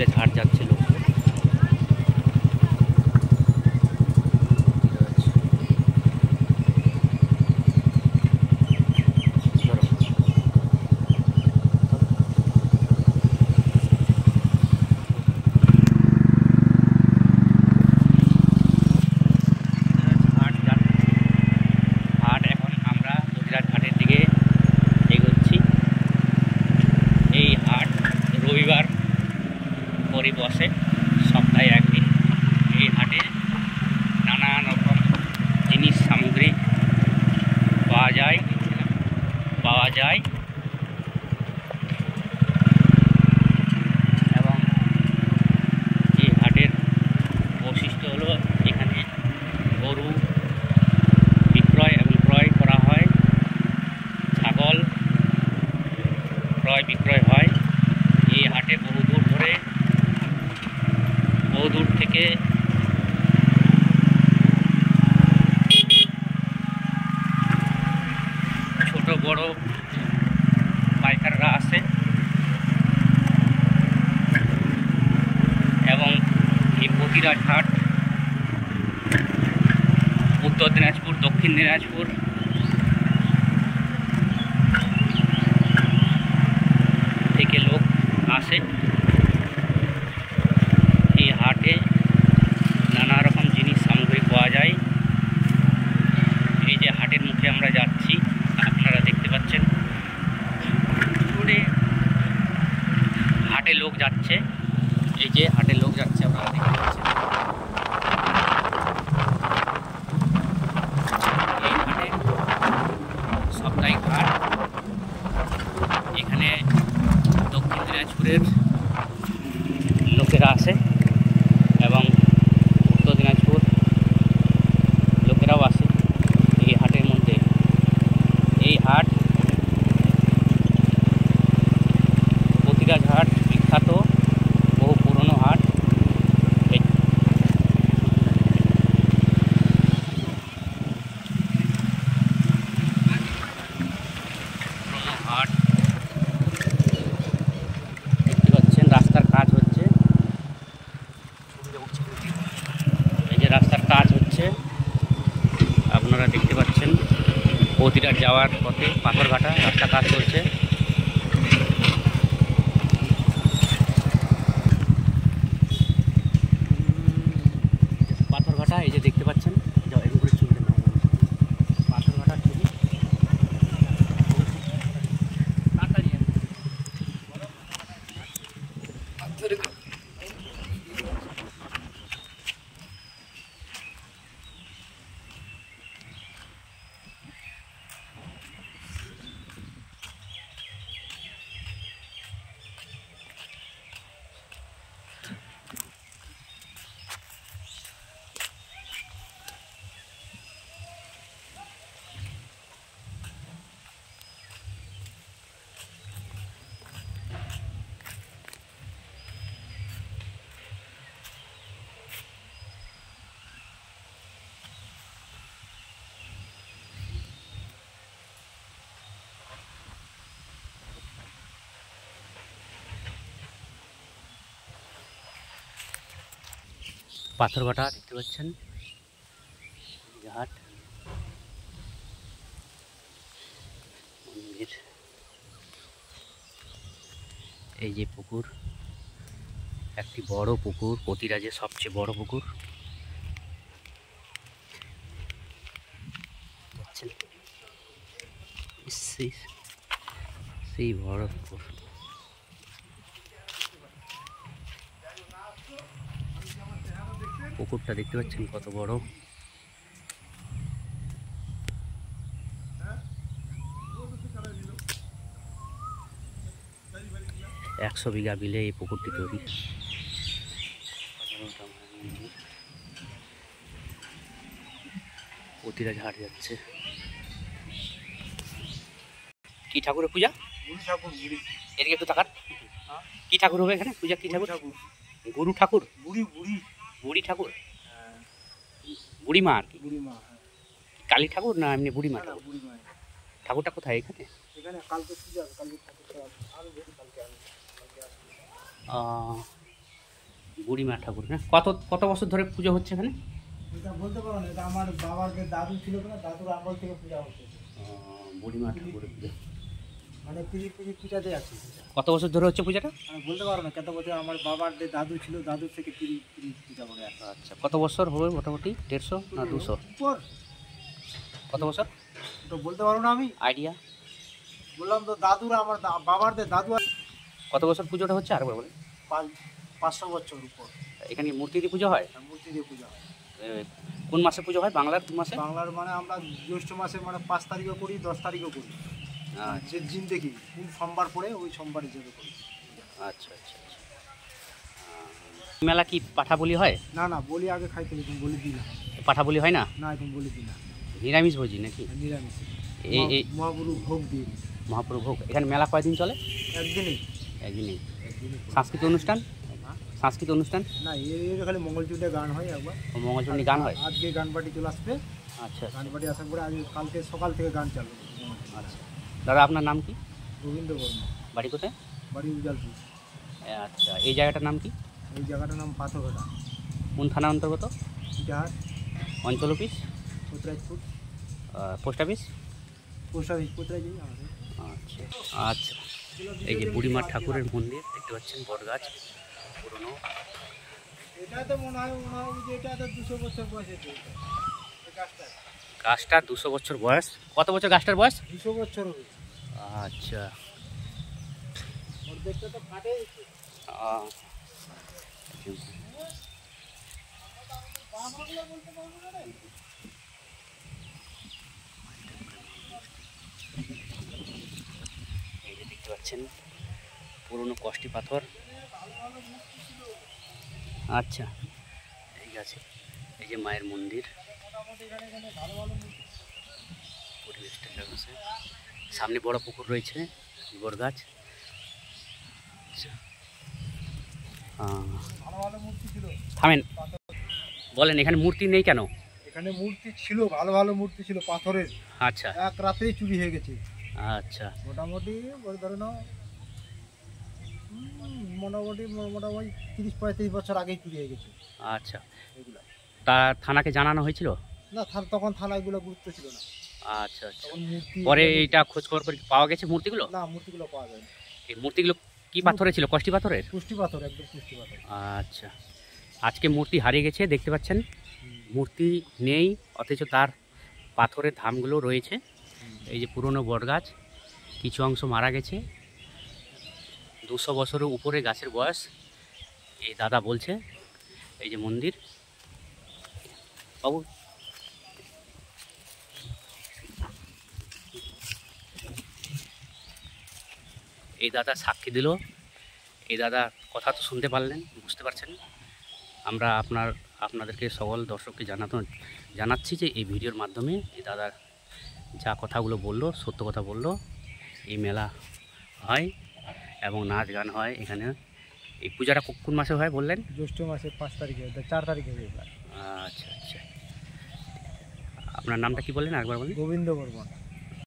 প্রতিটা ঝাড় যাচ্ছে লোক। রবিবার পরে বসে সপ্তাহে একদিন। এই হাটে নানান রকম জিনিস সামগ্রী পাওয়া যায় এবং এই হাটের বৈশিষ্ট্য হলো এখানে গরু বিক্রয় এবং ক্রয় করা হয়, ছাগল ক্রয় বিক্রয় হয়। এই হাটে বহুদূর থেকে ছোট বড় পাইকাররা আসে এবং এই প্রতিটা হাট উত্তর দিনাজপুর, দক্ষিণ দিনাজপুর থেকে লোক আসে। এই হাটে নানা রকম জিনিস সামগ্রী পাওয়া যায়। এই যে হাটের মুখে আমরা যাচ্ছি, আপনারা দেখতে পাচ্ছেন হাটে লোক যাচ্ছে। এই যে হাটে লোক যাচ্ছে, আপনারা দেখতে পাচ্ছেন। এই হাটে সাপ্তাহিক হাট। এখানে দক্ষিণ দিনাজপুরের লোকেরা আসে এবং উত্তর দিনাজপুর লোকেরাও আসে এই হাটের মধ্যে। এই হাট প্রতিরাজ হাট বিখ্যাত, বহু পুরনো হাট। পুরনো হাট দেখতে পাচ্ছেন। রাস্তার কাজ হচ্ছে, এই যে রাস্তার কাজ হচ্ছে আপনারা দেখতে পাচ্ছেন। প্রতিটা যাওয়ার পথে পাথরঘাটা রাস্তা কাজ চলছে। পাথরঘাটা এই যে দেখতে পাচ্ছেন, এগুলো ছবি পাথরঘাটার ছবি। পাথরঘাটা দেখতে পাচ্ছেন, ঘাট মন্দির। এই যে পুকুর, একটি বড় পুকুর, প্রতিরাজের সবচেয়ে বড় পুকুর। সেই বড় পুকুর। পুকুরটা দেখতে পাচ্ছেন কত বড়। 100 বিঘা বিলে এই পুকুরটি তৈরি। প্রতিরাজ হাট যাচ্ছে। কি ঠাকুরের পূজা? এদিকে একটু তাকান। কি ঠাকুর হবে এখানে পূজা? কি ঠাকুর? গুরু ঠাকুর, বুড়ি ঠাকুর, বুড়ি মা আর কি। কালী ঠাকুর না এমনি বুড়ি মা ঠাকুর? ঠাকুরটা কোথায়? এখানে। বুড়িমা ঠাকুর, হ্যাঁ। কত কত বছর ধরে পুজো হচ্ছে এখানে? এটা বলতে পারো না, এটা আমার বাবার যে দাদু ছিল না, দাদুর আমল থেকে পূজা হচ্ছে। বুড়িমা ঠাকুরের পুজো মানে পূজাতে আছে। কত বছর ধরে হচ্ছে পূজাটা? আমি বলতে পারো না কত বছর, আমার বাবার যে দাদু ছিল, দাদুর থেকে পূজা করে আসে। আচ্ছা, কত বছর হবে মোটামুটি? 150 না 200? কত বছর তো বলতে পারো না আমি, আইডিয়া? বললাম তো দাদুর, আমার বাবার যে দাদু। কত বছর পুজোটা হচ্ছে আরেকবার বলেন? 500 বছর উপর। এখানে মূর্তি দিয়ে পুজো হয়? মূর্তি দিয়ে পূজা হয়। কোন মাসে পুজো হয়? বাংলার কোন মাসে? বাংলার মানে আমরা জ্যৈষ্ঠ মাসে, মানে 5 তারিখও করি, 10 তারিখও করি। যে দিন দেখি কোন সোমবার পড়ে ওই সোমবার হিসেবে করি। আচ্ছা আচ্ছা আচ্ছা। মেলা কি পাঠা বলি হয়? না না, বলি আগে খাইতে তুমি বলি দিই না। পাঠা বলি হয় না? না, তুমি বলি দিই না। নিরামিষ ভোজি নাকি? নিরামিষ। এই মহাপুরু ভোগ দিই। মহাপুরু ভোগ। এখানে মেলা কয়দিন চলে? একদিনই। একদিনই। সাংস্কৃতিক অনুষ্ঠান? সাংস্কৃতিক অনুষ্ঠান না, এর খালি মঙ্গলচণ্ডী গান হয় একবার। মঙ্গলচণ্ডী গান হয়? আজকে গান পার্টি চলে আসবে। আচ্ছা, গান পার্টি আসার পরে আজ কালকে সকাল থেকে গান চালু। আচ্ছা দাদা, আপনার নাম কি? গোবিন্দ বর্মা। বাড়ি কোথায়? বাড়ি উজালপুর। আচ্ছা, এই জায়গাটার নাম কি? এই জায়গাটার নাম পাথরঘাটা। কোন থানার অন্তর্গত? ইটাহার। অঞ্চল office? Kotrajpur. Post office? Post office Kotraj আমাদের। আচ্ছা আচ্ছা। এই যে বুড়িমা ঠাকুরের মন্দির দেখতে পাচ্ছেন, বটগাছ পুরনো। এটা তো মনে হয় যে এটা তো 200 বছর বয়সের গাছটা। গাছটা 200 বছর বয়স? কত বছর গাছটার বয়স? 200 বছর হবে। আচ্ছা। ওর দেখতে তো ফাটে। এই যে দেখতে পাচ্ছেন পুরনো কষ্টি পাথর। আচ্ছা, ঠিক আছে। এই যে মায়ের মন্দির, পরিবেশটা আছে, সামনে বড় পুকুর রয়েছে, বড় গাছ। থামেন, বলেন এখানে মূর্তি নেই কেন? এখানে মূর্তি ছিল, ভালো ভালো মূর্তি ছিল পাথরের। আচ্ছা, এক রাতেই চুরি হয়ে গেছে। আচ্ছা, মোটামুটি ধরে নাও মোটামুটি 30-35 বছর আগেই চুরি হয়ে গেছে আচ্ছা। এগুলা। তা থানাকে জানানো হয়েছিল? না, তখন থানাগুলো গুরুত্ব ছিল না। আচ্ছা আচ্ছা। তখন মূর্তি পরে এইটা খোঁজ খবর করে পাওয়া গেছে মূর্তিগুলো? না, মূর্তিগুলো পাওয়া যায় না। এই মূর্তিগুলো কি পাথরের ছিল? কষ্টি পাথরের? পুষ্টি পাথর, একদম পুষ্টি পাথর। আচ্ছা, আজকে মূর্তি হারিয়ে গেছে দেখতে পাচ্ছেন। মূর্তি নেই, অথচ তার পাথরের ধামগুলো রয়েছে। এই যে পুরনো বটগাছ, কিছু অংশ মারা গেছে। 200 বছরের উপরে গাছের বয়স, এই দাদা বলছে। এই যে মন্দির বাবু, এই দাদা সাক্ষী দিল। এই দাদা কথা তো শুনতে পারলেন, বুঝতে পারছেন। আমরা আপনাদেরকে সকল দর্শককে জানাচ্ছি যে এই ভিডিওর মাধ্যমে এই দাদা যা কথাগুলো বললো, সত্য কথা বললো। এই মেলা হয় এবং নাচ গান হয় এখানে। এই পূজাটা কোন মাসে হয় বললেন? জ্যৈষ্ঠ মাসের 5 তারিখে, 4 তারিখে। আচ্ছা আচ্ছা। আপনার নামটা কি বললেন একবার বলেন? গোবিন্দ বর্মন।